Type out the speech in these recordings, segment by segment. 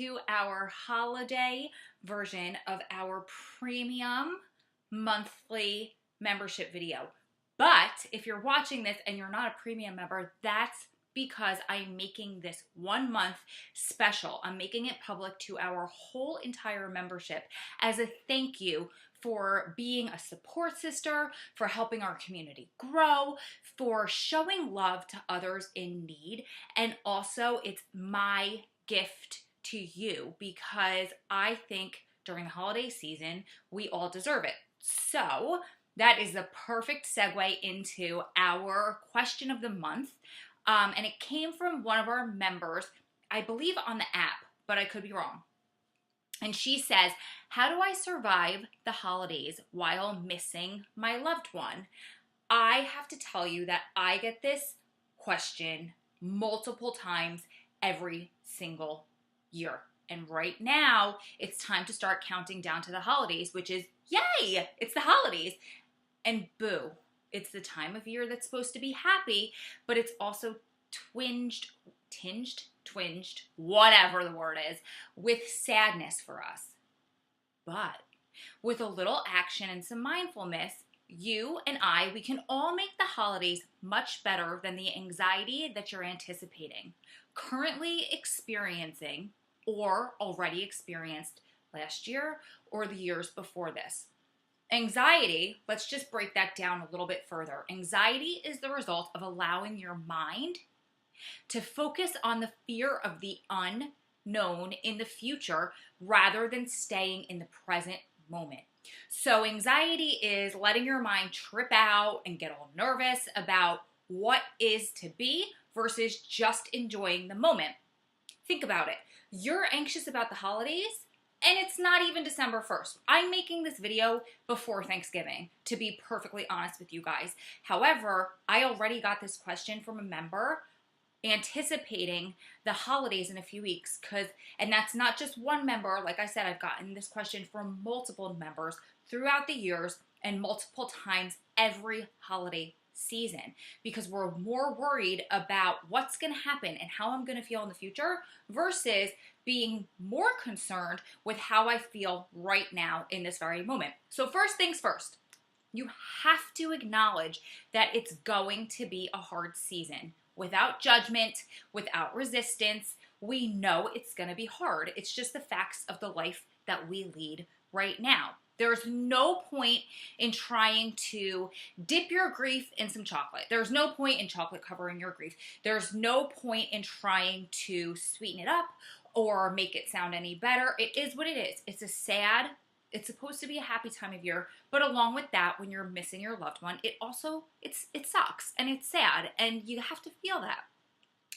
to our holiday version of our premium monthly membership video. But if you're watching this and you're not a premium member, that's because I'm making this 1 month special. I'm making it public to our whole entire membership as a thank you for being a support sister, for helping our community grow, for showing love to others in need. And also, it's my gift to you because I think during the holiday season, we all deserve it. So that is the perfect segue into our question of the month. And it came from one of our members, I believe on the app, but I could be wrong. And she says, how do I survive the holidays while missing my loved one? I have to tell you that I get this question multiple times every single year. And right now, it's time to start counting down to the holidays, which is, yay, it's the holidays. And boo, it's the time of year that's supposed to be happy, but it's also tinged, whatever the word is, with sadness for us. But with a little action and some mindfulness, you and I, we can all make the holidays much better than the anxiety that you're anticipating, currently experiencing, or already experienced last year or the years before this. Anxiety, let's just break that down a little bit further. Anxiety is the result of allowing your mind to focus on the fear of the unknown in the future rather than staying in the present moment. So anxiety is letting your mind trip out and get all nervous about what is to be versus just enjoying the moment. Think about it. You're anxious about the holidays, and it's not even December 1st. I'm making this video before Thanksgiving, to be perfectly honest with you guys. However, I already got this question from a member anticipating the holidays in a few weeks, and that's not just one member. Like I said, I've gotten this question from multiple members throughout the years and multiple times every holiday season, because we're more worried about what's going to happen and how I'm going to feel in the future versus being more concerned with how I feel right now in this very moment. So first things first, you have to acknowledge that it's going to be a hard season. Without judgment, without resistance, we know it's going to be hard. It's just the facts of the life that we lead right now. There's no point in trying to dip your grief in some chocolate. There's no point in chocolate covering your grief. There's no point in trying to sweeten it up or make it sound any better. It is what it is. It's supposed to be a happy time of year, but along with that, when you're missing your loved one, it sucks and it's sad, and you have to feel that.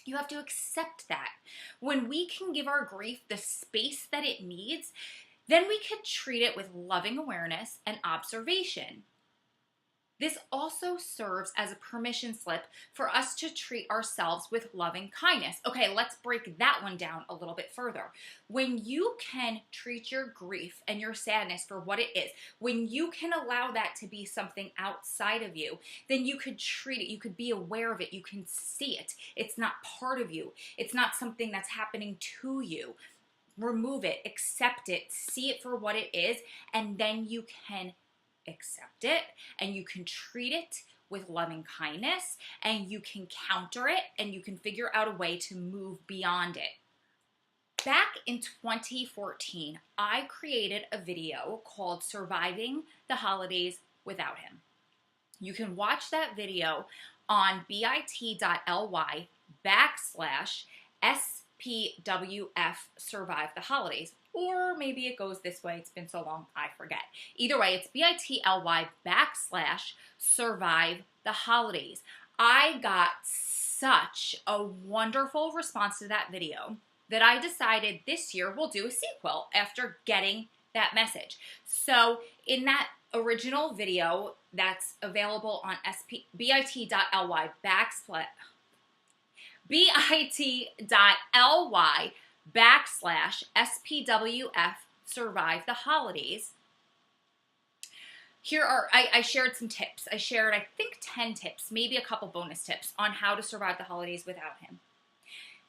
You have to accept that. When we can give our grief the space that it needs, then we could treat it with loving awareness and observation. This also serves as a permission slip for us to treat ourselves with loving kindness. Okay, let's break that one down a little bit further. When you can treat your grief and your sadness for what it is, when you can allow that to be something outside of you, then you could treat it, you could be aware of it, you can see it. It's not part of you. It's not something that's happening to you. Remove it, accept it, see it for what it is, and then you can accept it and you can treat it with loving kindness and you can counter it and you can figure out a way to move beyond it. Back in 2014, I created a video called Surviving the Holidays Without Him. You can watch that video on bit.ly/SPWF Survive the Holidays. Or maybe it goes this way. It's been so long, I forget. Either way, it's bit.ly/Survive the Holidays. I got such a wonderful response to that video that I decided this year we'll do a sequel after getting that message. So in that original video that's available on bit.ly/SPWF Survive the Holidays. I shared some tips. I think 10 tips, maybe a couple bonus tips on how to survive the holidays without him.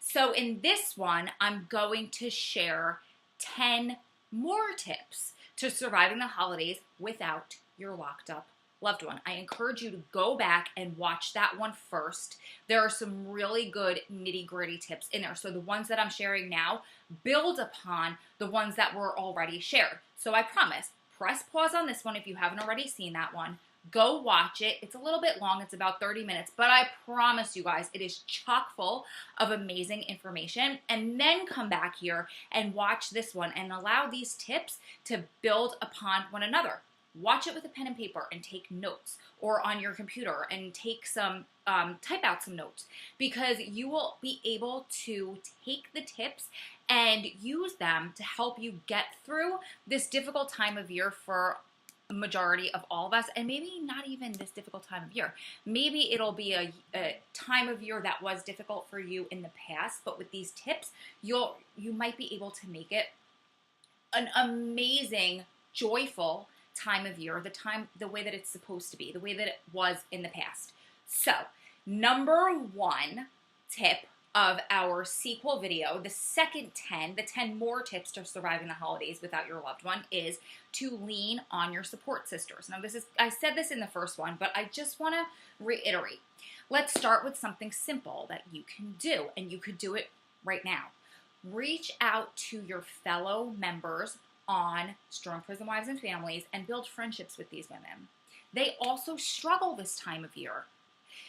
So in this one, I'm going to share 10 more tips to surviving the holidays without your locked up loved one. I encourage you to go back and watch that one first. There are some really good nitty-gritty tips in there. So the ones that I'm sharing now build upon the ones that were already shared. So I promise, press pause on this one if you haven't already seen that one. Go watch it. It's a little bit long. It's about 30 minutes, but I promise you guys, it is chock full of amazing information. And then come back here and watch this one and allow these tips to build upon one another. Watch it with a pen and paper and take notes, or on your computer and take some, type out some notes, because you will be able to take the tips and use them to help you get through this difficult time of year for a majority of all of us, and maybe not even this difficult time of year. Maybe it'll be a time of year that was difficult for you in the past, but with these tips, you might be able to make it an amazing, joyful time of year, the way that it's supposed to be, the way that it was in the past. So, number one tip of our sequel video, the 10 more tips to surviving the holidays without your loved one, is to lean on your support sisters. Now, I said this in the first one, but I just want to reiterate. Let's start with something simple that you can do, and you could do it right now. Reach out to your fellow members on Strong Prison Wives and Families and build friendships with these women. They also struggle this time of year.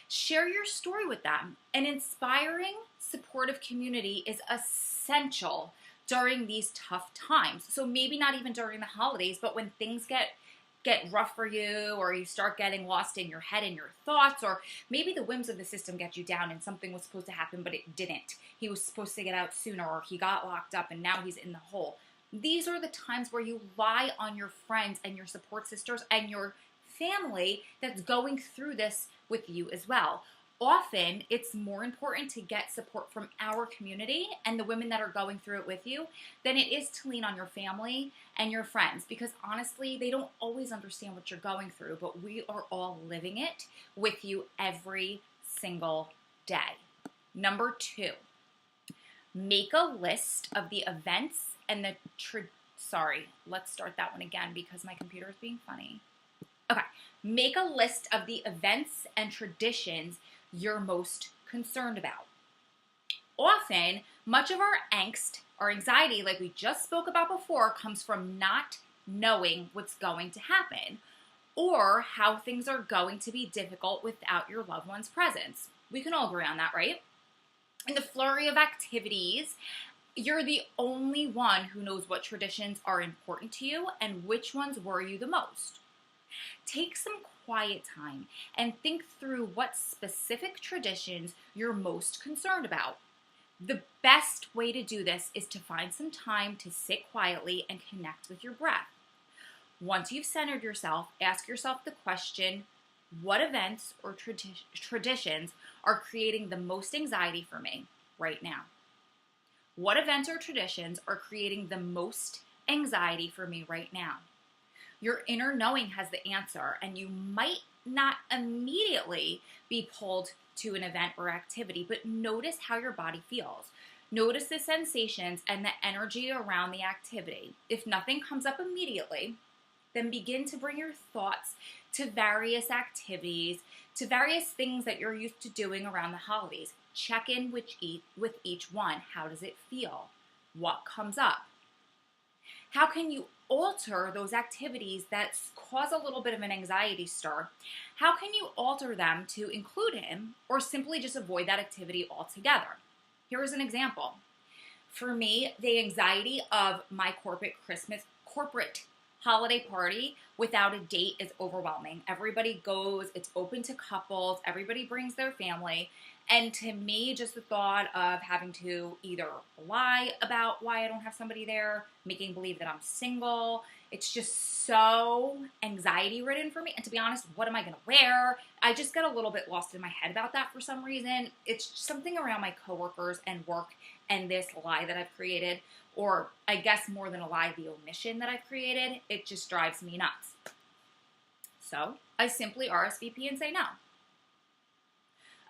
Share your story with them. An inspiring, supportive community is essential during these tough times. So maybe not even during the holidays, but when things get rough for you, or you start getting lost in your head and your thoughts, or maybe the whims of the system get you down and something was supposed to happen, but it didn't. He was supposed to get out sooner, or he got locked up and now he's in the hole. These are the times where you rely on your friends and your support sisters and your family that's going through this with you as well. Often, it's more important to get support from our community and the women that are going through it with you than it is to lean on your family and your friends, because honestly, they don't always understand what you're going through, but we are all living it with you every single day. Number two, make a list of the events and let's start that one again because my computer is being funny. Okay, make a list of the events and traditions you're most concerned about. Often, much of our angst, our anxiety, like we just spoke about before, comes from not knowing what's going to happen or how things are going to be difficult without your loved one's presence. We can all agree on that, right? In the flurry of activities, you're the only one who knows what traditions are important to you and which ones worry you the most. Take some quiet time and think through what specific traditions you're most concerned about. The best way to do this is to find some time to sit quietly and connect with your breath. Once you've centered yourself, ask yourself the question, what events or traditions are creating the most anxiety for me right now? What events or traditions are creating the most anxiety for me right now? Your inner knowing has the answer, and you might not immediately be pulled to an event or activity, but notice how your body feels. Notice the sensations and the energy around the activity. If nothing comes up immediately, then begin to bring your thoughts to various activities, to various things that you're used to doing around the holidays. Check in with each one. How does it feel? What comes up? How can you alter those activities that cause a little bit of an anxiety stir? How can you alter them to include him or simply just avoid that activity altogether? Here's an example. For me, the anxiety of my corporate holiday party without a date is overwhelming. Everybody goes, it's open to couples, everybody brings their family. And to me, just the thought of having to either lie about why I don't have somebody there, making believe that I'm single, it's just so anxiety ridden for me. And to be honest, what am I going to wear? I just get a little bit lost in my head about that for some reason. It's something around my coworkers and work and this lie that I've created, or I guess more than a lie, the omission that I've created. It just drives me nuts. So I simply RSVP and say no.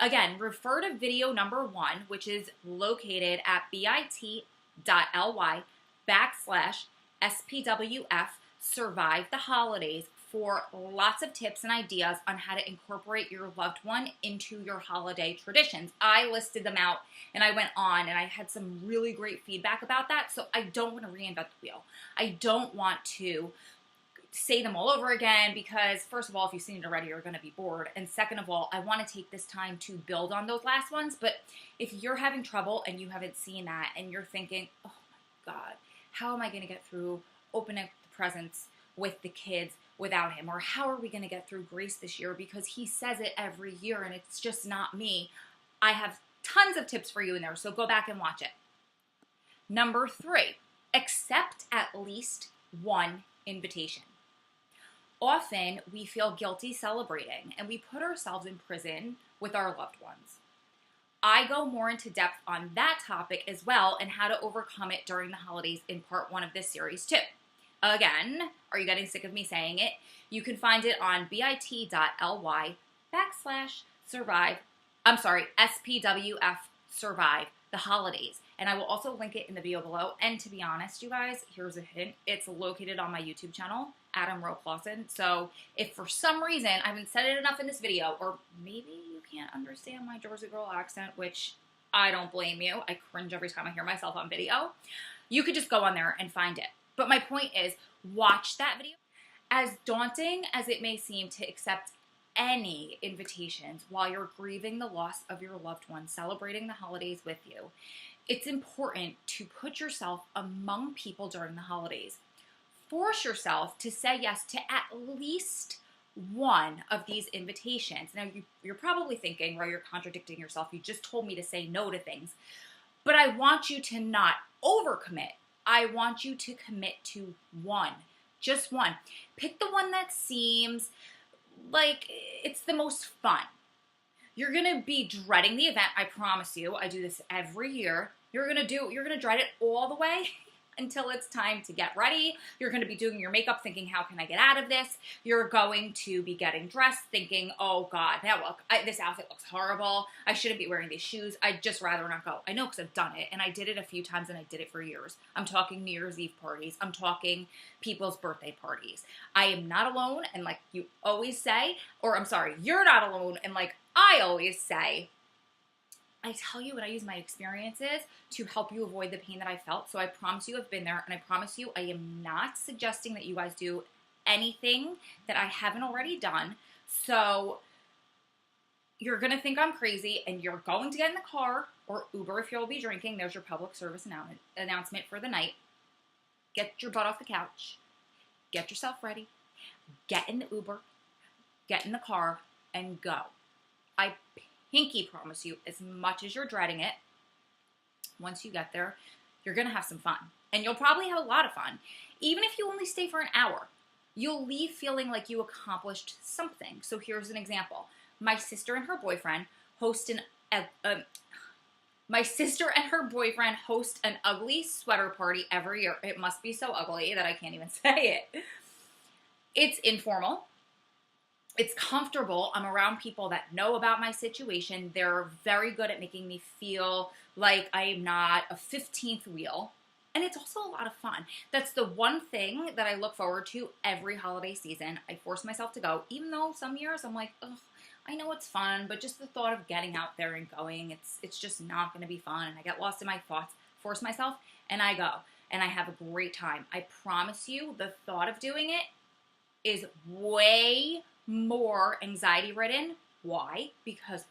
Again, refer to video number 1, which is located at bit.ly/SPWF Survive the Holidays for lots of tips and ideas on how to incorporate your loved one into your holiday traditions. I listed them out and I went on and I had some really great feedback about that, so I don't want to reinvent the wheel. I don't want to say them all over again because, first of all, if you've seen it already, you're going to be bored. And second of all, I want to take this time to build on those last ones. But if you're having trouble and you haven't seen that and you're thinking, oh my God, how am I going to get through opening the presents with the kids without him? Or how are we going to get through grace this year because he says it every year and it's just not me? I have tons of tips for you in there, so go back and watch it. Number 3, accept at least one invitation. Often we feel guilty celebrating and we put ourselves in prison with our loved ones. I go more into depth on that topic as well and how to overcome it during the holidays in part 1 of this series too. Again, are you getting sick of me saying it? You can find it on SPWF Survive the Holidays. And I will also link it in the video below. And to be honest, you guys, here's a hint. It's located on my YouTube channel, Adam Rowe Clausen. So if for some reason I haven't said it enough in this video, or maybe you can't understand my Jersey girl accent, which I don't blame you. I cringe every time I hear myself on video. You could just go on there and find it. But my point is, watch that video. As daunting as it may seem to accept any invitations while you're grieving the loss of your loved one, celebrating the holidays with you, it's important to put yourself among people during the holidays. Force yourself to say yes to at least one of these invitations. Now, you're probably thinking, well, you're contradicting yourself. You just told me to say no to things. But I want you to not overcommit. I want you to commit to one. Just one. Pick the one that seems like it's the most fun. You're going to be dreading the event, I promise you. I do this every year. You're going to dread it all the way until it's time to get ready. You're going to be doing your makeup thinking, how can I get out of this? You're going to be getting dressed thinking, oh God, this outfit looks horrible. I shouldn't be wearing these shoes. I'd just rather not go. I know because I've done it and I did it a few times and I did it for years. I'm talking New Year's Eve parties. I'm talking people's birthday parties. I am not alone, and like you always say, or I'm sorry, you're not alone, and like I always say, I tell you what, I use my experiences to help you avoid the pain that I felt. So I promise you I've been there, and I promise you I am not suggesting that you guys do anything that I haven't already done. So you're going to think I'm crazy, and you're going to get in the car or Uber if you'll be drinking. There's your public service announcement for the night. Get your butt off the couch. Get yourself ready. Get in the Uber. Get in the car and go. I pinky promise you, as much as you're dreading it, once you get there, you're going to have some fun. And you'll probably have a lot of fun. Even if you only stay for an hour, you'll leave feeling like you accomplished something. So here's an example. My sister and her boyfriend host an ugly sweater party every year. It must be so ugly that I can't even say it. It's informal. It's comfortable. I'm around people that know about my situation. They're very good at making me feel like I am not a 15th wheel. And it's also a lot of fun. That's the one thing that I look forward to every holiday season. I force myself to go, even though some years I'm like, ugh, I know it's fun, but just the thought of getting out there and going, it's just not going to be fun. And I get lost in my thoughts, force myself, and I go. And I have a great time. I promise you, the thought of doing it is way more anxiety-ridden. Why? Because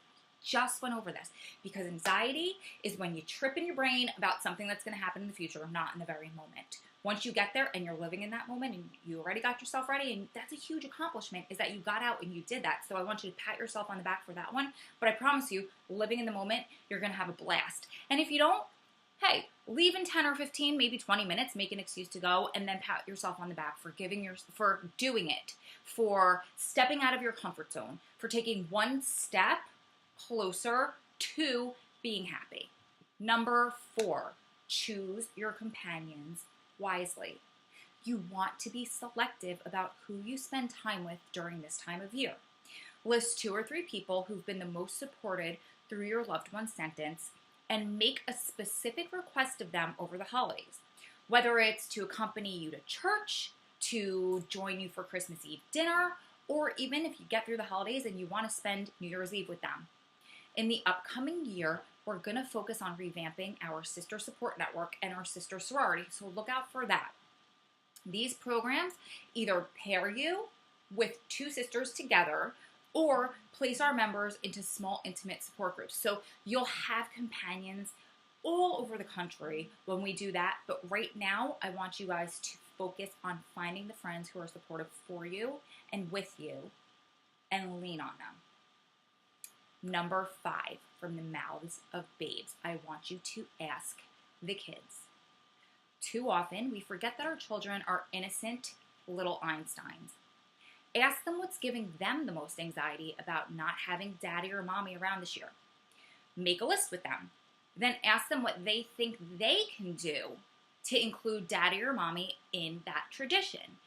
just went over this. Because anxiety is when you trip in your brain about something that's going to happen in the future, not in the very moment. Once you get there and you're living in that moment and you already got yourself ready, and that's a huge accomplishment, is that you got out and you did that. So I want you to pat yourself on the back for that one. But I promise you, living in the moment, you're going to have a blast. And if you don't, hey, leave in 10 or 15, maybe 20 minutes, make an excuse to go, and then pat yourself on the back for doing it, for stepping out of your comfort zone, for taking one step closer to being happy. Number 4, choose your companions wisely. You want to be selective about who you spend time with during this time of year. List 2 or 3 people who've been the most supported through your loved one's sentence and make a specific request of them over the holidays. Whether it's to accompany you to church, to join you for Christmas Eve dinner, or even if you get through the holidays and you want to spend New Year's Eve with them. In the upcoming year, we're going to focus on revamping our sister support network and our sister sorority, so look out for that. These programs either pair you with 2 sisters together or place our members into small, intimate support groups. So you'll have companions all over the country when we do that. But right now, I want you guys to focus on finding the friends who are supportive for you and with you and lean on them. Number 5, from the mouths of babes, I want you to ask the kids. Too often, we forget that our children are innocent little Einsteins. Ask them what's giving them the most anxiety about not having daddy or mommy around this year. Make a list with them. Then ask them what they think they can do to include daddy or mommy in that tradition.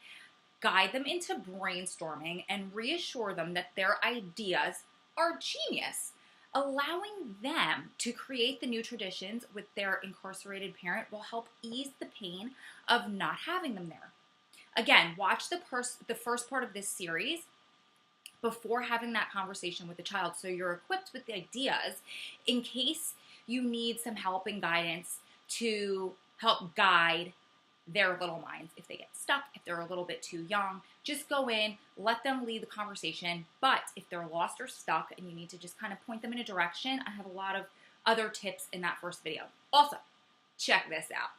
Guide them into brainstorming and reassure them that their ideas are genius. Allowing them to create the new traditions with their incarcerated parent will help ease the pain of not having them there. Again, watch the first part of this series before having that conversation with the child so you're equipped with the ideas in case you need some help and guidance to help guide their little minds. If they get stuck, if they're a little bit too young, just go in, let them lead the conversation. But if they're lost or stuck and you need to just kind of point them in a direction, I have a lot of other tips in that first video. Also, check this out.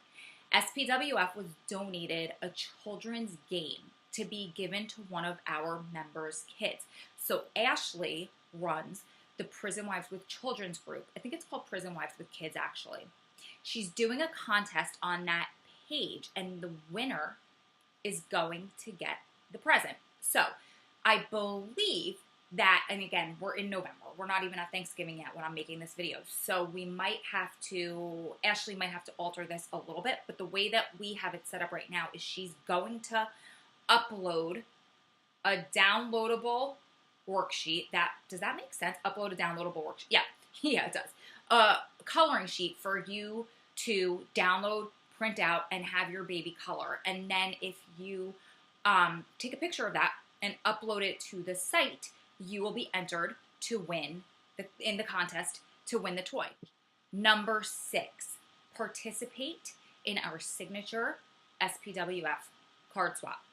SPWF was donated a children's game to be given to one of our members' kids. So Ashley runs the Prison Wives with Children's group. I think it's called Prison Wives with Kids, actually. She's doing a contest on that page, and the winner is going to get the present. So I believe that, and again, we're in November. We're not even at Thanksgiving yet when I'm making this video. So we might have to, Ashley might have to alter this a little bit, but the way that we have it set up right now is she's going to upload a downloadable worksheet. Does that make sense? Upload a downloadable worksheet. Yeah, it does. A coloring sheet for you to download, print out, and have your baby color. And then if you take a picture of that and upload it to the site, you will be entered to win in the contest to win the toy. Number 6, participate in our signature SPWF card swap.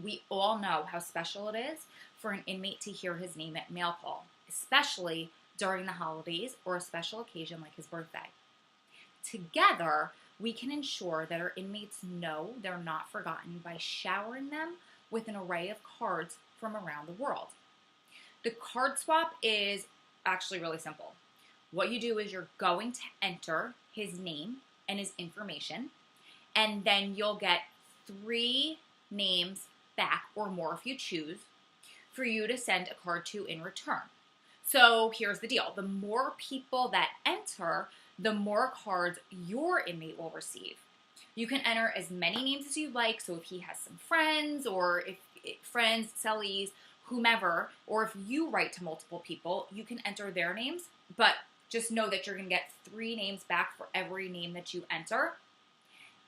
We all know how special it is for an inmate to hear his name at mail call, especially during the holidays or a special occasion like his birthday. Together, we can ensure that our inmates know they're not forgotten by showering them with an array of cards from around the world. The card swap is actually really simple. What you do is you're going to enter his name and his information, and then you'll get 3 names back or more if you choose for you to send a card to in return. So here's the deal. The more people that enter, the more cards your inmate will receive. You can enter as many names as you like. So if he has some friends, or if friends, cellies, whomever, or if you write to multiple people, you can enter their names. But just know that you're going to get 3 names back for every name that you enter.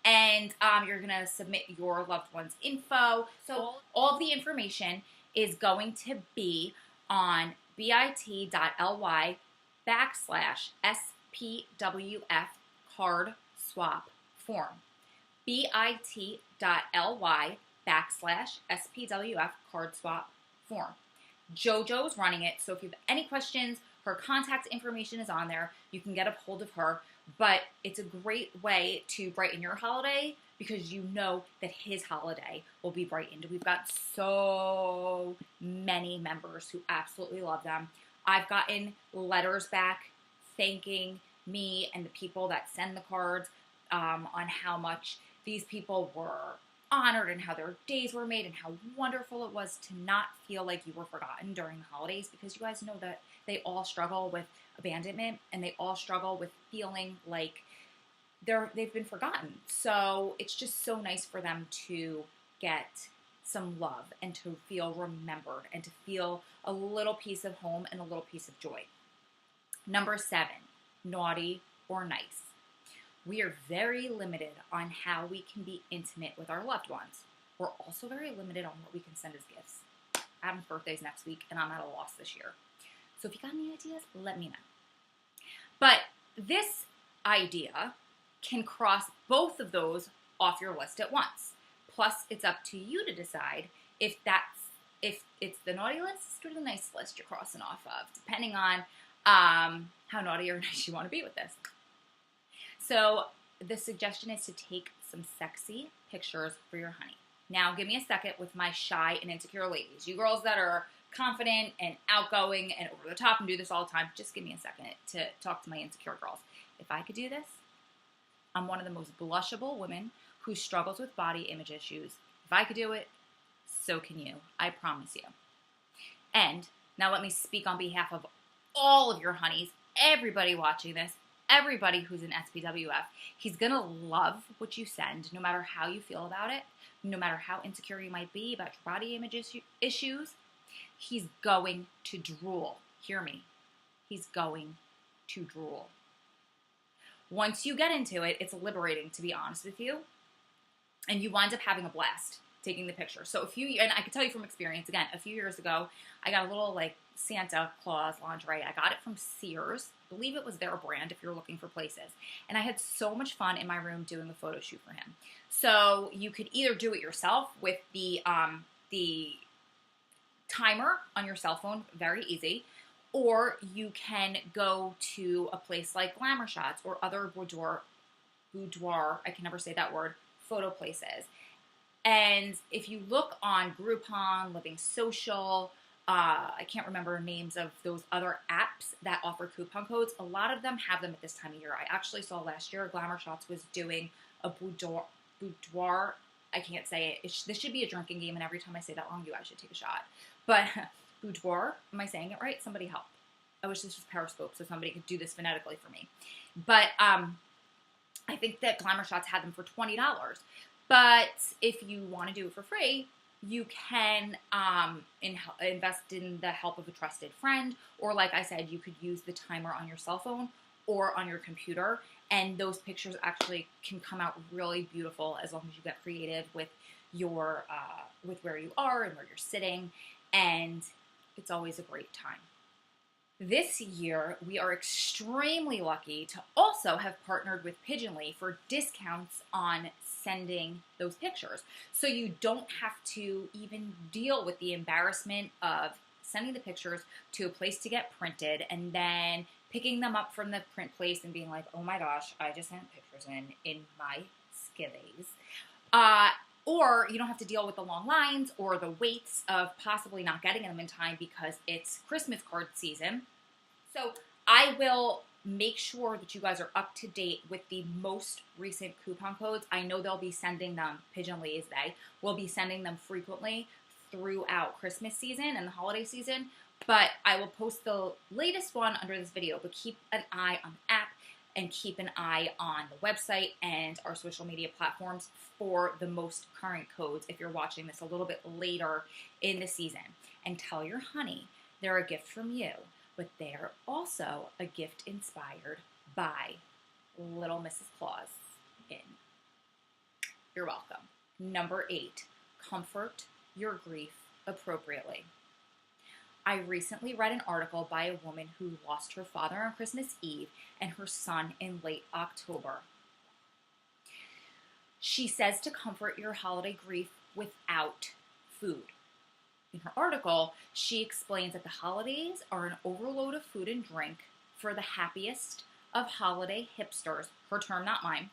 And you're going to submit your loved one's info. So all of the information is going to be on bit.ly/SPWF card swap form. bit.ly/SPWF card swap form. JoJo's running it, so if you have any questions, her contact information is on there. You can get a hold of her, but it's a great way to brighten your holiday because you know that his holiday will be brightened. We've got so many members who absolutely love them. I've gotten letters back thanking me and the people that send the cards on how much these people were honored and how their days were made and how wonderful it was to not feel like you were forgotten during the holidays, because you guys know that they all struggle with abandonment and they all struggle with feeling like they've been forgotten. So it's just so nice for them to get some love and to feel remembered and to feel a little piece of home and a little piece of joy. Number 7, naughty or nice. We are very limited on how we can be intimate with our loved ones. We're also very limited on what we can send as gifts. Adam's birthday's next week, and I'm at a loss this year. So if you got any ideas, let me know. But this idea can cross both of those off your list at once. Plus, it's up to you to decide if it's the naughty list or the nice list you're crossing off of, depending on how naughty or nice you want to be with this. So the suggestion is to take some sexy pictures for your honey. Now, give me a second with my shy and insecure ladies. You girls that are confident and outgoing and over the top and do this all the time, just give me a second to talk to my insecure girls. If I could do this, I'm one of the most blushable women who struggles with body image issues. If I could do it, so can you. I promise you. And now let me speak on behalf of all of your honeys, everybody watching this, everybody who's in SPWF. He's going to love what you send, no matter how you feel about it, no matter how insecure you might be about your body image issues. He's going to drool. Hear me. He's going to drool. Once you get into it, it's liberating, to be honest with you. And you wind up having a blast taking the picture. So and I can tell you from experience, again, a few years ago, I got a little like Santa Claus lingerie. I got it from Sears. I believe it was their brand if you're looking for places. And I had so much fun in my room doing a photo shoot for him. So you could either do it yourself with the timer on your cell phone, very easy, or you can go to a place like Glamour Shots or other boudoir, I can never say that word, photo places. And if you look on Groupon, Living Social, I can't remember names of those other apps that offer coupon codes. A lot of them have them at this time of year. I actually saw last year Glamour Shots was doing a boudoir. I can't say it. This should be a drinking game, and every time I say that wrong, you guys should take a shot. But boudoir, am I saying it right? Somebody help. I wish this was Periscope so somebody could do this phonetically for me. But I think that Glamour Shots had them for $20. But if you want to do it for free, you can invest in the help of a trusted friend, or like I said, you could use the timer on your cell phone or on your computer, and those pictures actually can come out really beautiful as long as you get creative with your with where you are and where you're sitting, and it's always a great time. This year, we are extremely lucky to also have partnered with Pigeonly for discounts on sending those pictures. So you don't have to even deal with the embarrassment of sending the pictures to a place to get printed and then picking them up from the print place and being like, oh my gosh, I just sent pictures in my skivvies. Or you don't have to deal with the long lines or the waits of possibly not getting them in time because it's Christmas card season. So I will make sure that you guys are up to date with the most recent coupon codes. I know they'll be sending them, Pigeonly is they, will be sending them frequently throughout Christmas season and the holiday season. But I will post the latest one under this video. But keep an eye on the app and keep an eye on the website and our social media platforms for the most current codes if you're watching this a little bit later in the season. And tell your honey they're a gift from you, but they're also a gift inspired by little Mrs. Claus in. You're welcome. Number 8, comfort your grief appropriately. I recently read an article by a woman who lost her father on Christmas Eve and her son in late October. She says to comfort your holiday grief without food. In her article, she explains that the holidays are an overload of food and drink for the happiest of holiday hipsters, her term, not mine.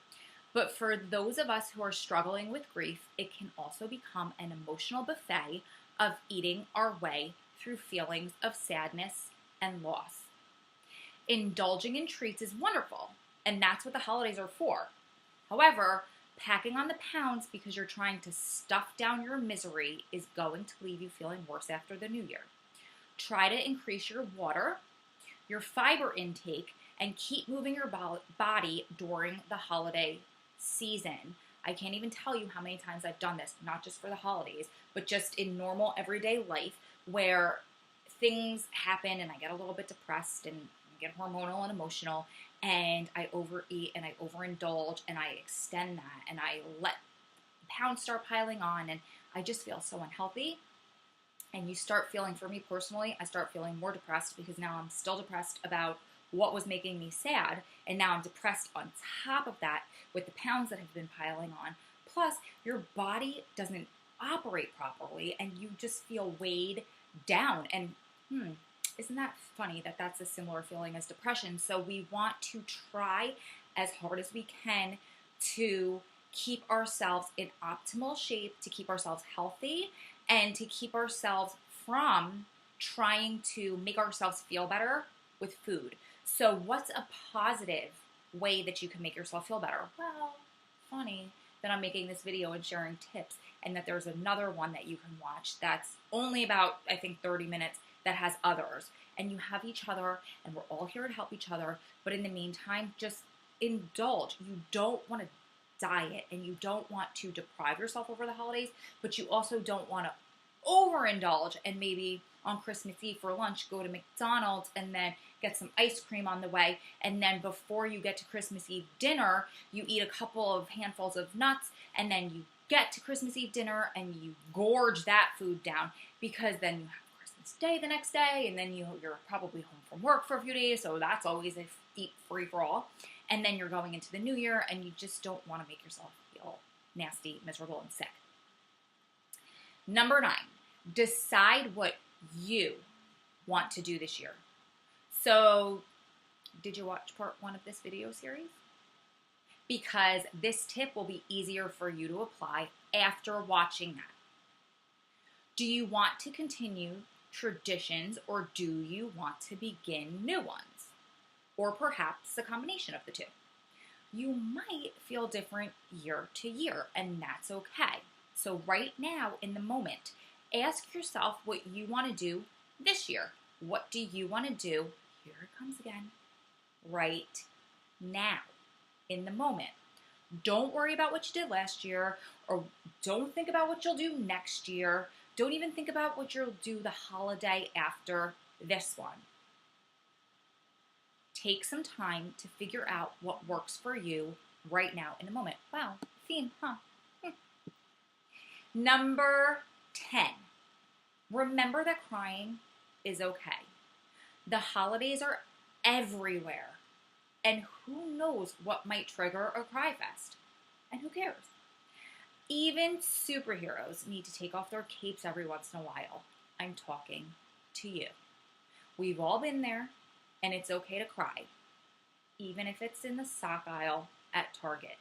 But for those of us who are struggling with grief, it can also become an emotional buffet of eating our way through feelings of sadness and loss. Indulging in treats is wonderful, and that's what the holidays are for. However, packing on the pounds because you're trying to stuff down your misery is going to leave you feeling worse after the new year. Try to increase your water, your fiber intake, and keep moving your body during the holiday season. I can't even tell you how many times I've done this, not just for the holidays, but just in normal everyday life where things happen and I get a little bit depressed and get hormonal and emotional, and I overeat and I overindulge and I extend that and I let pounds start piling on and I just feel so unhealthy. And you start feeling, for me personally, I start feeling more depressed because now I'm still depressed about what was making me sad. And now I'm depressed on top of that with the pounds that have been piling on. Plus, your body doesn't operate properly and you just feel weighed down. And isn't that funny that that's a similar feeling as depression? So we want to try as hard as we can to keep ourselves in optimal shape, to keep ourselves healthy, and to keep ourselves from trying to make ourselves feel better with food. So what's a positive way that you can make yourself feel better? Well, funny that I'm making this video and sharing tips, and that there's another one that you can watch that's only about, I think, 30 minutes that has others. And you have each other, and we're all here to help each other. But in the meantime, just indulge. You don't want to diet and you don't want to deprive yourself over the holidays, but you also don't want to overindulge and maybe on Christmas Eve for lunch go to McDonald's and then get some ice cream on the way, and then before you get to Christmas Eve dinner you eat a couple of handfuls of nuts, and then you get to Christmas Eve dinner and you gorge that food down, because then you have Christmas Day the next day, and then you're probably home from work for a few days, so that's always a eat free for all. And then you're going into the new year and you just don't want to make yourself feel nasty, miserable, and sick. Number 9, decide what you want to do this year. So, did you watch part 1 of this video series? Because this tip will be easier for you to apply after watching that. Do you want to continue traditions, or do you want to begin new ones? Or perhaps a combination of the two. You might feel different year to year, and that's okay. So right now, in the moment, ask yourself what you want to do this year. What do you want to do? Here it comes again. Right now, in the moment. Don't worry about what you did last year, or don't think about what you'll do next year. Don't even think about what you'll do the holiday after this one. Take some time to figure out what works for you right now in the moment. Wow, theme, huh? Number 10, remember that crying is okay. The holidays are everywhere, and who knows what might trigger a cry fest, and who cares? Even superheroes need to take off their capes every once in a while. I'm talking to you. We've all been there. And it's okay to cry, even if it's in the sock aisle at Target.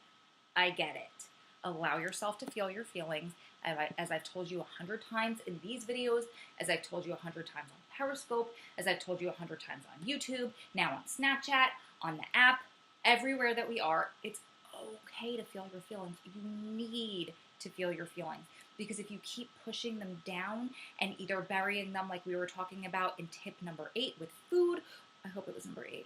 I get it. Allow yourself to feel your feelings. As I've told you 100 times in these videos, as I've told you 100 times on Periscope, as I've told you 100 times on YouTube, now on Snapchat, on the app, everywhere that we are, it's okay to feel your feelings. You need to feel your feelings. Because if you keep pushing them down and either burying them like we were talking about in tip number 8 with food, I hope it was number 8.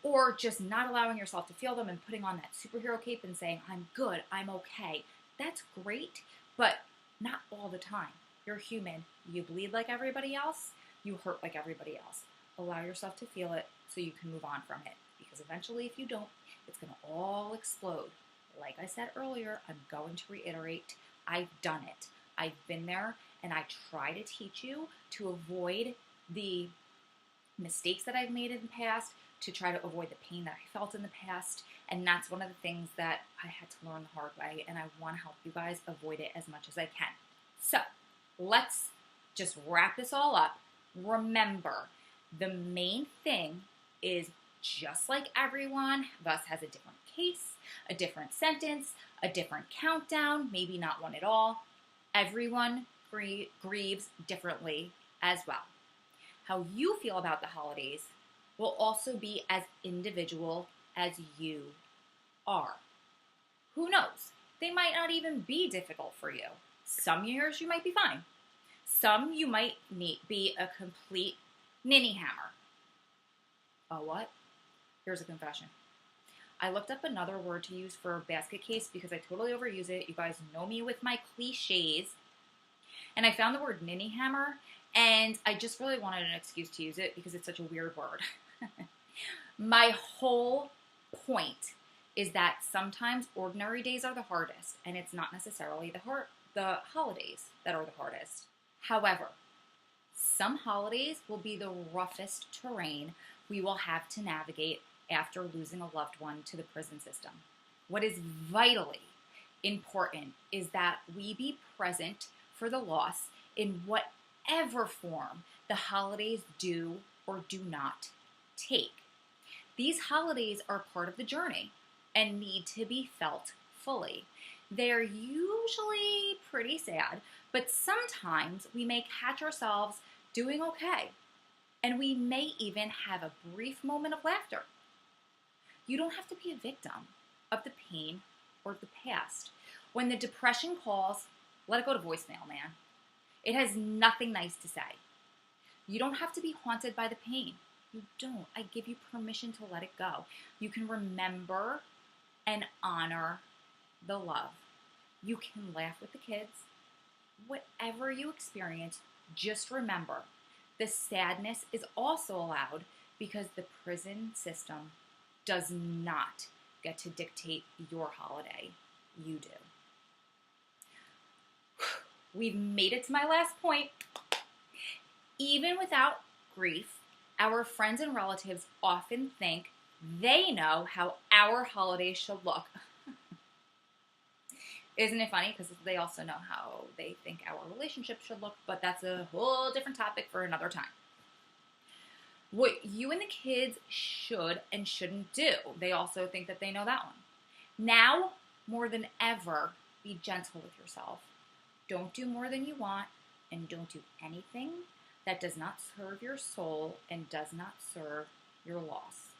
Or just not allowing yourself to feel them and putting on that superhero cape and saying, I'm good, I'm okay. That's great, but not all the time. You're human. You bleed like everybody else. You hurt like everybody else. Allow yourself to feel it so you can move on from it. Because eventually, if you don't, it's going to all explode. Like I said earlier, I'm going to reiterate, I've done it. I've been there, and I try to teach you to avoid the mistakes that I've made in the past, to try to avoid the pain that I felt in the past, and that's one of the things that I had to learn the hard way, and I want to help you guys avoid it as much as I can. So, let's just wrap this all up. Remember, the main thing is, just like everyone of us has a different case, a different sentence, a different countdown, maybe not one at all, everyone grieves differently as well. How you feel about the holidays will also be as individual as you are. Who knows? They might not even be difficult for you. Some years you might be fine. Some you might be a complete ninny hammer. Oh, what? Here's a confession. I looked up another word to use for basket case because I totally overuse it. You guys know me with my cliches. And I found the word ninny hammer, and I just really wanted an excuse to use it because it's such a weird word. My whole point is that sometimes ordinary days are the hardest, and it's not necessarily the holidays that are the hardest. However, some holidays will be the roughest terrain we will have to navigate after losing a loved one to the prison system. What is vitally important is that we be present for the loss in whatever form the holidays do or do not take. These holidays are part of the journey and need to be felt fully. They're usually pretty sad, but sometimes we may catch ourselves doing okay, and we may even have a brief moment of laughter. You don't have to be a victim of the pain or the past. When the depression calls, let it go to voicemail, man. It has nothing nice to say. You don't have to be haunted by the pain. You don't. I give you permission to let it go. You can remember and honor the love. You can laugh with the kids. Whatever you experience, just remember the sadness is also allowed because the prison system does not get to dictate your holiday. You do. We've made it to my last point. Even without grief, our friends and relatives often think they know how our holidays should look. Isn't it funny? Because they also know how they think our relationship should look, but that's a whole different topic for another time. What you and the kids should and shouldn't do, they also think that they know that one. Now, more than ever, be gentle with yourself. Don't do more than you want, and don't do anything that does not serve your soul and does not serve your loss.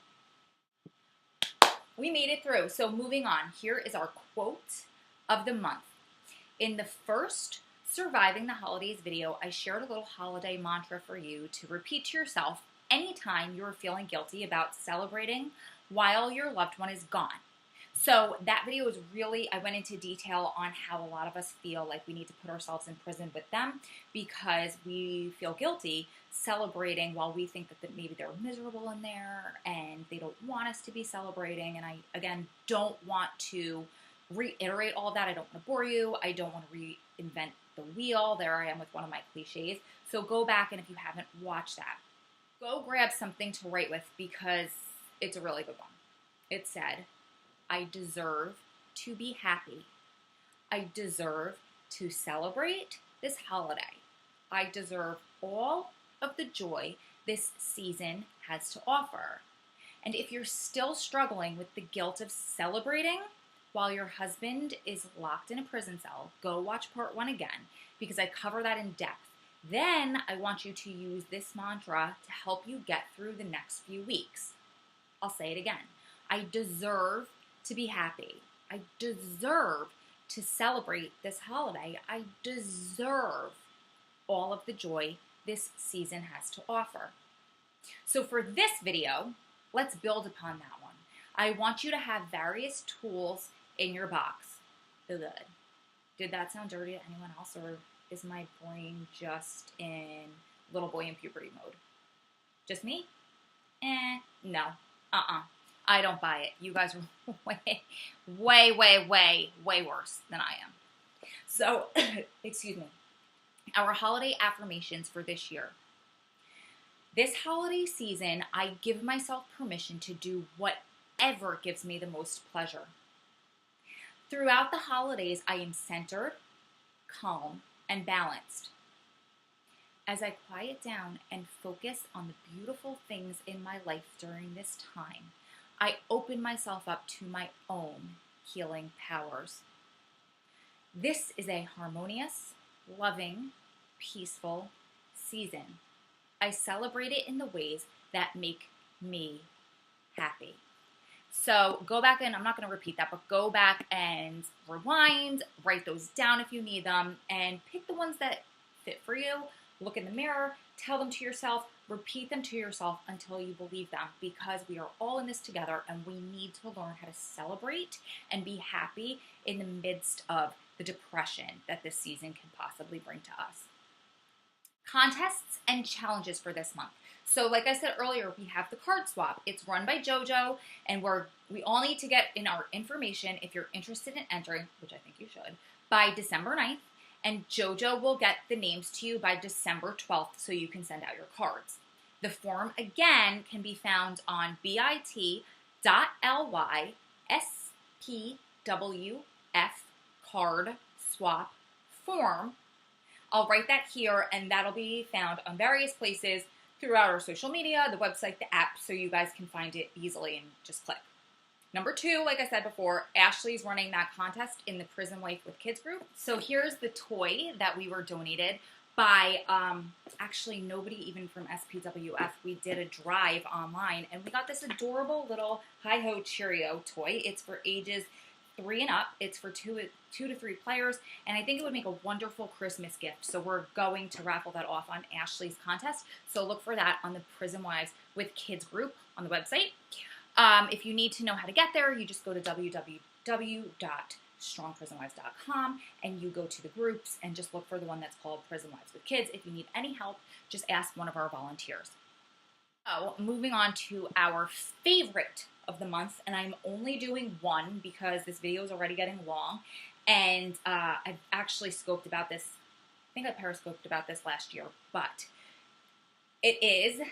We made it through. So moving on, here is our quote of the month. In the first Surviving the Holidays video, I shared a little holiday mantra for you to repeat to yourself anytime you're feeling guilty about celebrating while your loved one is gone. So that video is really, I went into detail on how a lot of us feel like we need to put ourselves in prison with them because we feel guilty celebrating while we think that maybe they're miserable in there and they don't want us to be celebrating. And I, again, don't want to reiterate all of that. I don't want to bore you. I don't want to reinvent the wheel. There I am with one of my cliches. So go back, and if you haven't watched that, go grab something to write with because it's a really good one. It said, I deserve to be happy. I deserve to celebrate this holiday. I deserve all of the joy this season has to offer. And if you're still struggling with the guilt of celebrating while your husband is locked in a prison cell, go watch part 1 again because I cover that in depth. Then I want you to use this mantra to help you get through the next few weeks. I'll say it again. I deserve to be happy. I deserve to celebrate this holiday. I deserve all of the joy this season has to offer. So for this video, let's build upon that one. I want you to have various tools in your box. Good. Did that sound dirty to anyone else, or is my brain just in little boy in puberty mode? Just me? No. I don't buy it. You guys are way worse than I am. So, excuse me. Our holiday affirmations for this year. This holiday season, I give myself permission to do whatever gives me the most pleasure. Throughout the holidays, I am centered, calm, and balanced. As I quiet down and focus on the beautiful things in my life during this time, I open myself up to my own healing powers. This is a harmonious, loving, peaceful season. I celebrate it in the ways that make me happy. So go back, and I'm not going to repeat that, but go back and rewind, write those down if you need them, and pick the ones that fit for you. look in the mirror, tell them to yourself, repeat them to yourself until you believe them, because we are all in this together and we need to learn how to celebrate and be happy in the midst of the depression that this season can possibly bring to us. Contests and challenges for this month. So like I said earlier, we have the card swap. It's run by JoJo, and we all need to get in our information if you're interested in entering, which I think you should, by December 9th. And JoJo will get the names to you by December 12th so you can send out your cards. The form, again, can be found on bit.ly SPWF card swap form. I'll write that here, and that'll be found on various places throughout our social media, the website, the app, so you guys can find it easily and just click. Number 2, like I said before, Ashley's running that contest in the Prison Life with Kids group. So here's the toy that we were donated by, actually nobody even from SPWF. We did a drive online, and we got this adorable little Hi-Ho Cheerio toy. It's for ages 3 and up. It's for 2 to 3 players, and I think it would make a wonderful Christmas gift. So we're going to raffle that off on Ashley's contest. So look for that on the Prison Wives with Kids group on the website. If you need to know how to get there, you just go to www.strongprisonwives.com and you go to the groups and just look for the one that's called Prison Wives with Kids. If you need any help, just ask one of our volunteers. So moving on to our favorite of the month, and I'm only doing one because this video is already getting long, and I've actually scoped about this. I think I periscoped about this last year, but it is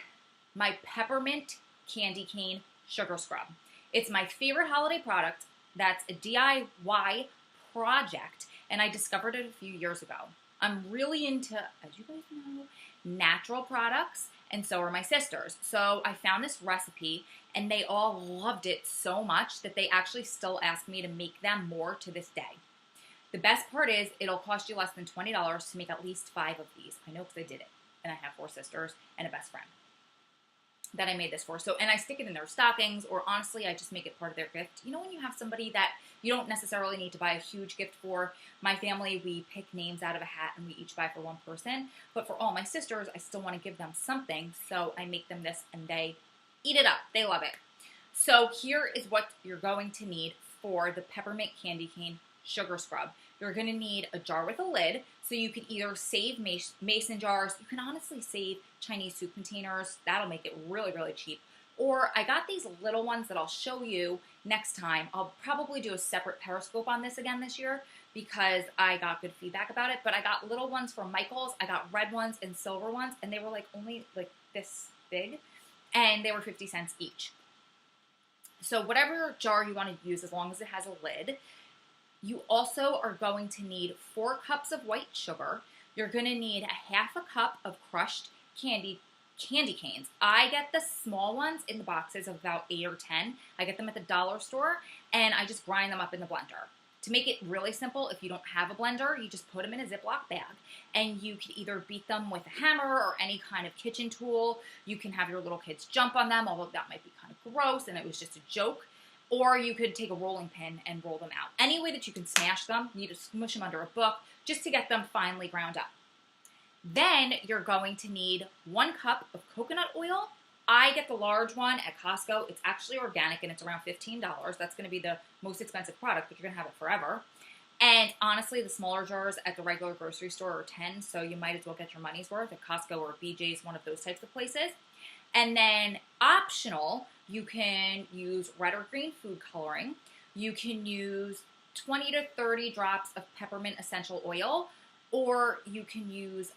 my peppermint candy cane sugar scrub. It's my favorite holiday product. That's a DIY project, and I discovered it a few years ago. I'm really into, as you guys know, natural products, and so are my sisters. So I found this recipe, and they all loved it so much that they actually still ask me to make them more to this day. The best part is it'll cost you less than $20 to make at least 5 of these. I know because I did it, and I have 4 sisters and a best friend that I made this for. So, and I stick it in their stockings, or honestly, I just make it part of their gift. You know, when you have somebody that you don't necessarily need to buy a huge gift for. My family, we pick names out of a hat and we each buy for one person. But for all my sisters, I still want to give them something. So I make them this and they eat it up. They love it. So here is what you're going to need for the peppermint candy cane sugar scrub. You're going to need a jar with a lid. So you can either save mason jars. You can honestly save Chinese soup containers. That'll make it really, really cheap. Or I got these little ones that I'll show you next time. I'll probably do a separate periscope on this again this year because I got good feedback about it. But I got little ones from Michael's. I got red ones and silver ones, and they were like only like this big, and they were 50 cents each. So whatever jar you want to use, as long as it has a lid. You also are going to need 4 cups of white sugar. You're going to need a half a cup of crushed candy canes. I get the small ones in the boxes of about 8 or 10. I get them at the dollar store, and I just grind them up in the blender. To make it really simple, if you don't have a blender, you just put them in a Ziploc bag, and you can either beat them with a hammer or any kind of kitchen tool. You can have your little kids jump on them, although that might be kind of gross, and it was just a joke. Or you could take a rolling pin and roll them out. Any way that you can smash them, you need to smush them under a book just to get them finely ground up. Then you're going to need 1 cup of coconut oil. I get the large one at Costco. It's actually organic and it's around $15. That's going to be the most expensive product, but you're going to have it forever. And honestly, the smaller jars at the regular grocery store are 10, so you might as well get your money's worth at Costco or BJ's, one of those types of places. And then optional, you can use red or green food coloring. You can use 20 to 30 drops of peppermint essential oil, or you can use,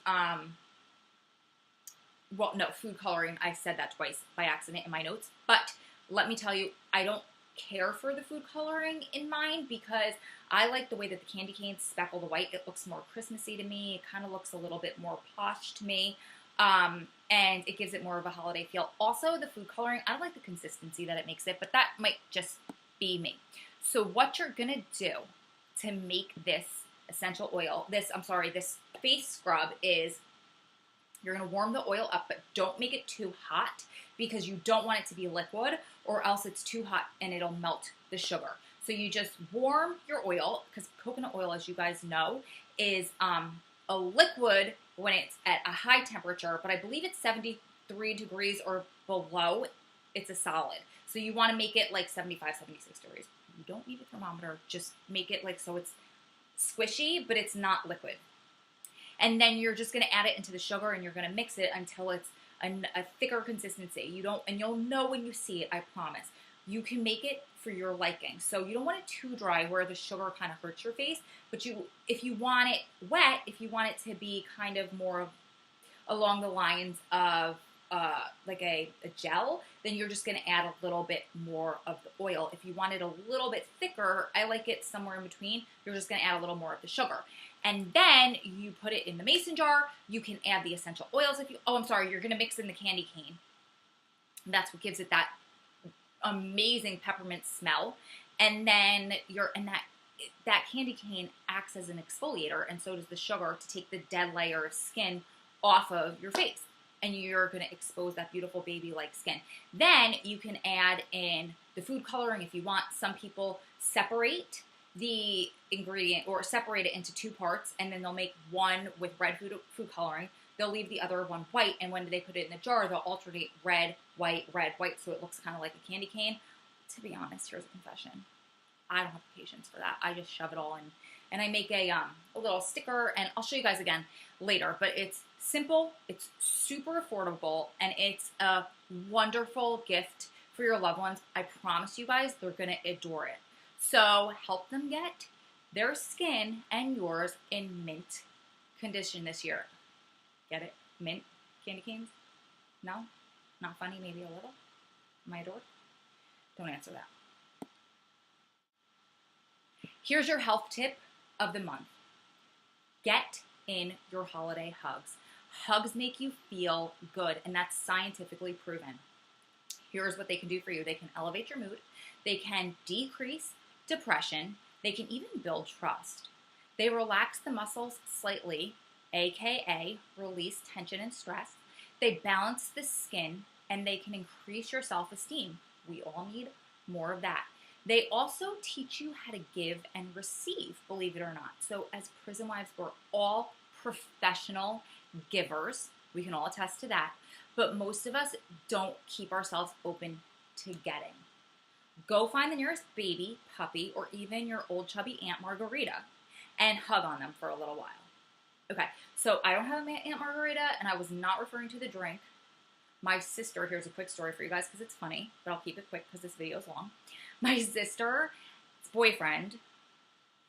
food coloring. I said that twice by accident in my notes. But let me tell you, I don't care for the food coloring in mine because I like the way that the candy canes speckle the white. It looks more Christmassy to me. It kind of looks a little bit more posh to me. And it gives it more of a holiday feel. Also, the food coloring, I don't like the consistency that it makes it, but that might just be me. So what you're going to do to make this essential oil, this face scrub is you're going to warm the oil up, but don't make it too hot because you don't want it to be liquid or else it's too hot and it'll melt the sugar. So you just warm your oil because coconut oil, as you guys know, is a a liquid when it's at a high temperature, but I believe it's 73 degrees or below, it's a solid. So you want to make it like 75, 76 degrees. You don't need a thermometer. Just make it like so it's squishy, but it's not liquid. And then you're just going to add it into the sugar, and you're going to mix it until it's a thicker consistency. And you'll know when you see it, I promise. You can make it for your liking. So you don't want it too dry where the sugar kind of hurts your face, but if you want it wet, if you want it to be kind of more along the lines of like a gel, then you're just going to add a little bit more of the oil. If you want it a little bit thicker, I like it somewhere in between, you're just going to add a little more of the sugar. And then you put it in the mason jar. You can add the essential oils you're going to mix in the candy cane. That's what gives it that amazing peppermint smell. And then that candy cane acts as an exfoliator, and so does the sugar, to take the dead layer of skin off of your face. And you're going to expose that beautiful baby-like skin. Then you can add in the food coloring if you want. Some people separate the ingredient or separate it into two parts, and then they'll make one with red food coloring. They'll leave the other one white, and when they put it in the jar, they'll alternate red, white, so it looks kind of like a candy cane. To be honest, here's a confession. I don't have the patience for that. I just shove it all in, and I make a little sticker, and I'll show you guys again later, but it's simple, it's super affordable, and it's a wonderful gift for your loved ones. I promise you guys, they're going to adore it. So help them get their skin and yours in mint condition this year. Get it? Mint candy canes? No? Not funny? Maybe a little? Am I a dork? Don't answer that. Here's your health tip of the month. Get in your holiday hugs. Hugs make you feel good, and that's scientifically proven. Here's what they can do for you. They can elevate your mood. They can decrease depression. They can even build trust. They relax the muscles slightly, aka release tension and stress. They balance the skin, and they can increase your self-esteem. We all need more of that. They also teach you how to give and receive, believe it or not. So as prison wives, we're all professional givers. We can all attest to that. But most of us don't keep ourselves open to getting. Go find the nearest baby, puppy, or even your old chubby Aunt Margarita and hug on them for a little while. Okay, so I don't have an Aunt Margarita, and I was not referring to the drink. My sister, here's a quick story for you guys because it's funny, but I'll keep it quick because this video is long. My sister's boyfriend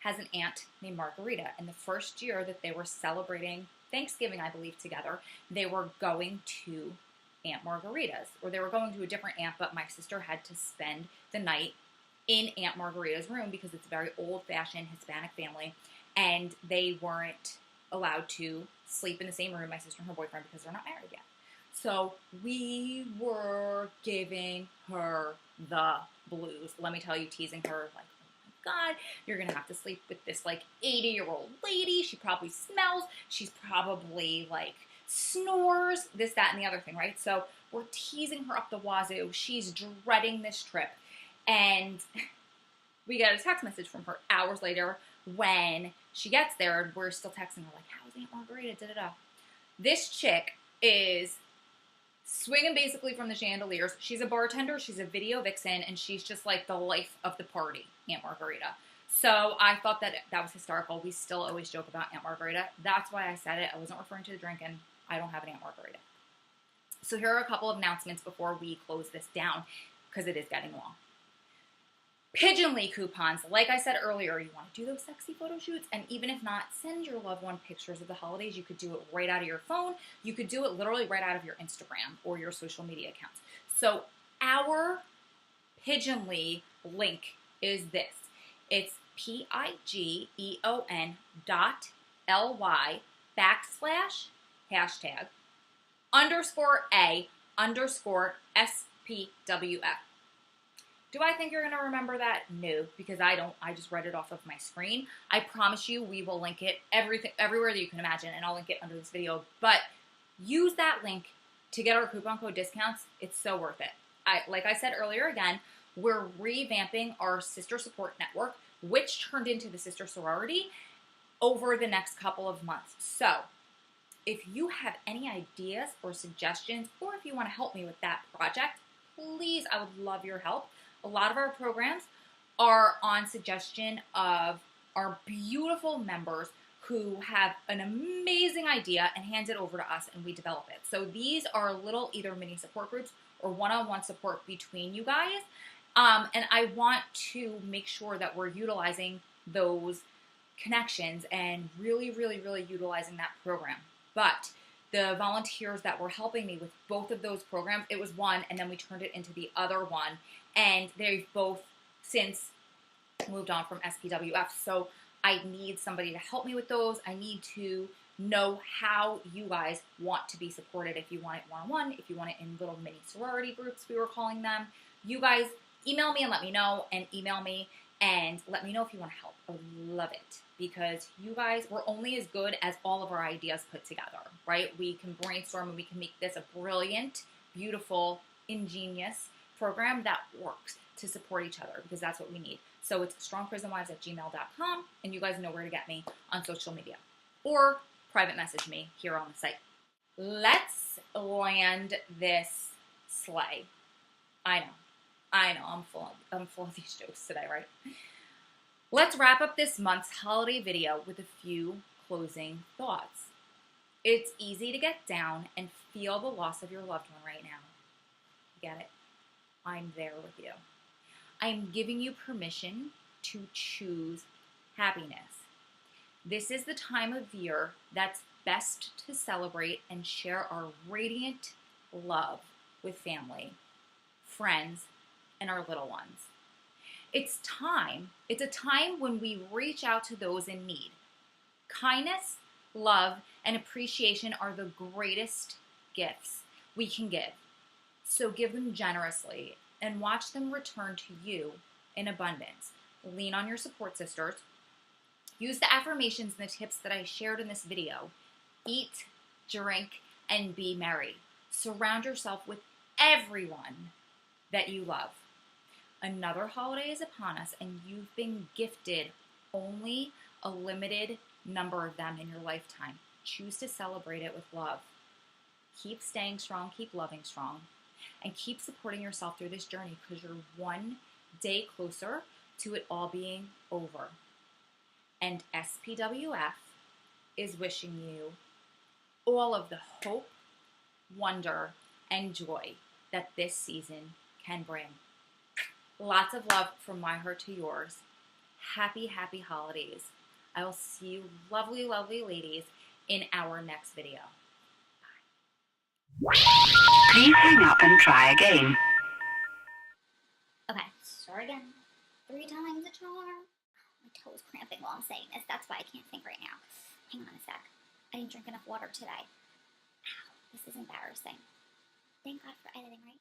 has an aunt named Margarita, and the first year that they were celebrating Thanksgiving, I believe, together, they were going to Aunt Margarita's, or they were going to a different aunt, but my sister had to spend the night in Aunt Margarita's room because it's a very old-fashioned Hispanic family, and they weren't allowed to sleep in the same room, my sister and her boyfriend, because they're not married yet. So we were giving her the blues. Let me tell you, teasing her like, oh my God, you're going to have to sleep with this like 80-year-old lady. She probably smells. She's probably like snores, this, that, and the other thing, right? So we're teasing her up the wazoo. She's dreading this trip. And we get a text message from her hours later when she gets there, and we're still texting her like, how's Aunt Margarita, da-da-da. This chick is swinging basically from the chandeliers. She's a bartender, she's a video vixen, and she's just like the life of the party, Aunt Margarita. So I thought that was hysterical. We still always joke about Aunt Margarita. That's why I said it. I wasn't referring to the drink, and I don't have an Aunt Margarita. So here are a couple of announcements before we close this down, because it is getting long. Pigeonly coupons. Like I said earlier, you want to do those sexy photo shoots, and even if not, send your loved one pictures of the holidays. You could do it right out of your phone. You could do it literally right out of your Instagram or your social media accounts. So our Pigeonly link is this. It's pigeonly.ly/#A_SPWF. Do I think you're going to remember that? No, because I don't. I just read it off of my screen. I promise you we will link it everywhere that you can imagine, and I'll link it under this video. But use that link to get our coupon code discounts. It's so worth it. Like I said earlier, again, we're revamping our sister support network, which turned into the sister sorority. over the next couple of months. So if you have any ideas or suggestions, or if you want to help me with that project, please, I would love your help. A lot of our programs are on suggestion of our beautiful members who have an amazing idea and hand it over to us and we develop it. So these are little either mini support groups or one-on-one support between you guys. And I want to make sure that we're utilizing those connections and really, really, really utilizing that program. But the volunteers that were helping me with both of those programs, it was one, and then we turned it into the other one. And they've both since moved on from SPWF. So I need somebody to help me with those. I need to know how you guys want to be supported. If you want it one-on-one, if you want it in little mini sorority groups, we were calling them. You guys email me and let me know, and email me and let me know if you want to help. I would love it, because you guys, we're only as good as all of our ideas put together, right? We can brainstorm and we can make this a brilliant, beautiful, ingenious program that works to support each other, because that's what we need. So it's strongprisonwives@gmail.com, and you guys know where to get me on social media, or private message me here on the site. Let's land this sleigh. I know, I'm full of these jokes today, right? Let's wrap up this month's holiday video with a few closing thoughts. It's easy to get down and feel the loss of your loved one right now. Get it? I'm there with you. I'm giving you permission to choose happiness. This is the time of year that's best to celebrate and share our radiant love with family, friends, and our little ones. It's a time when we reach out to those in need. Kindness, love, and appreciation are the greatest gifts we can give. So give them generously and watch them return to you in abundance. Lean on your support sisters. Use the affirmations and the tips that I shared in this video. Eat, drink, and be merry. Surround yourself with everyone that you love. Another holiday is upon us, and you've been gifted only a limited number of them in your lifetime. Choose to celebrate it with love. Keep staying strong, keep loving strong, and keep supporting yourself through this journey, because you're one day closer to it all being over. And SPWF is wishing you all of the hope, wonder, and joy that this season can bring. Lots of love from my heart to yours. Happy, happy holidays. I will see you lovely, lovely ladies in our next video. Bye. Please hang up and try again. Okay, start again. 3 times a charm. My toe's cramping while I'm saying this. That's why I can't think right now. Hang on a sec. I didn't drink enough water today. Ow, this is embarrassing. Thank God for editing, right?